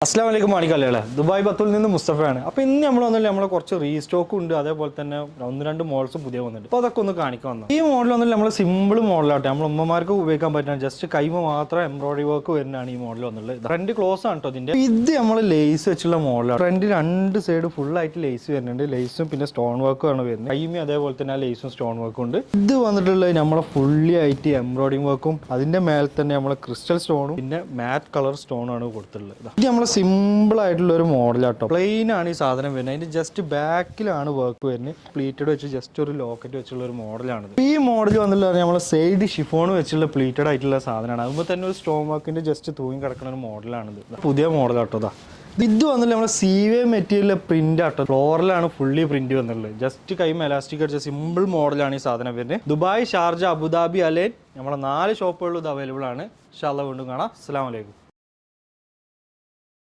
അസ്സലാമലൈക്കും മാണിക്കല്ലേ ദുബായ് ബത്തുൽ നിന്ന് മുസ്തഫയാണ്. അപ്പോൾ ഇന്ന് നമ്മൾ വന്നില്ല നമ്മളെ കുറച്ച് റീസ്റ്റോക്കും ഉണ്ട്, അതേപോലെ തന്നെ ഒന്ന് രണ്ട് മോഡൽസും പുതിയ വന്നിട്ടുണ്ട്. അപ്പോൾ അതൊക്കെ ഒന്ന് കാണിക്കാൻ വന്നു. ഈ മോഡൽ വന്നില്ല നമ്മൾ സിമ്പിൾ മോഡലാട്ടെ, നമ്മൾ ഉമ്മമാർക്ക് ഉപയോഗിക്കാൻ പറ്റുന്ന ജസ്റ്റ് കൈമ മാത്രം എംബ്രോയിഡറി വർക്ക് വരുന്നതാണ് ഈ മോഡൽ വന്നുള്ളത്. ഫ്രണ്ട് ക്ലോസ് ആണ് കേട്ടോ ഇതിന്റെ. ഇത് നമ്മൾ ലേസ് വെച്ചുള്ള മോഡലാണ്. ഫ്രണ്ട് രണ്ട് സൈഡ് ഫുൾ ആയിട്ട് ലേസ് വരുന്നുണ്ട്. ലേസും പിന്നെ സ്റ്റോൺ വർക്കും ആണ് വരുന്നത്. കൈമ അതേപോലെ തന്നെ ആ ലേസും സ്റ്റോൺ വർക്കും ഉണ്ട്. ഇത് വന്നിട്ടുള്ളത് നമ്മളെ ഫുള്ളി ആയിട്ട് എംബ്രോയിഡറി വർക്കും അതിന്റെ മേലെ തന്നെ നമ്മളെ ക്രിസ്റ്റൽ സ്റ്റോണും പിന്നെ മാറ്റ് കളർ സ്റ്റോൺ ആണ് കൊടുത്തിട്ടുള്ളത്. ഇത് നമ്മൾ സിമ്പിൾ ആയിട്ടുള്ള ഒരു മോഡലാട്ടോ. പ്ലെയിൻ ആണ് ഈ സാധനം വരുന്നത്. അതിന്റെ ജസ്റ്റ് ബാക്കിലാണ് വർക്ക് വരുന്നത്. പ്ലീറ്റഡ് വെച്ച് ജസ്റ്റ് ഒരു ലോക്കറ്റ് വെച്ചുള്ള ഒരു മോഡലാണ്. ഈ മോഡൽ വന്നില്ല നമ്മളെ സൈഡ് ഷിഫോൺ വെച്ചുള്ള പ്ലീറ്റഡ് ആയിട്ടുള്ള സാധനമാണ്. അതുമ്പോൾ തന്നെ ഒരു സ്റ്റോൺ വർക്കിന്റെ ജസ്റ്റ് തൂങ്ങി കിടക്കുന്ന ഒരു മോഡലാണിത്. പുതിയ മോഡലാട്ടോ. ഇത് വന്നില്ല നമ്മളെ സീവേ മെറ്റീരിയൽ പ്രിന്റ് ആട്ടോ. ഫ്ലോറിലാണ് ഫുള്ളി പ്രിന്റ് വന്നിട്ടുള്ളത്. ജസ്റ്റ് കൈമ എലാസ്റ്റിക് അടിച്ച സിമ്പിൾ മോഡലാണ് ഈ സാധനം വരുന്നത്. ദുബായ്, ഷാർജ, അബുദാബി, അലൈൻ നമ്മളെ 4 ഷോപ്പുകളിലും ഇത് അവൈലബിൾ ആണ്. ഇൻഷാ അല്ലാഹ് വീണ്ടും കാണാം. അസ്സലാമു അലൈക്കും.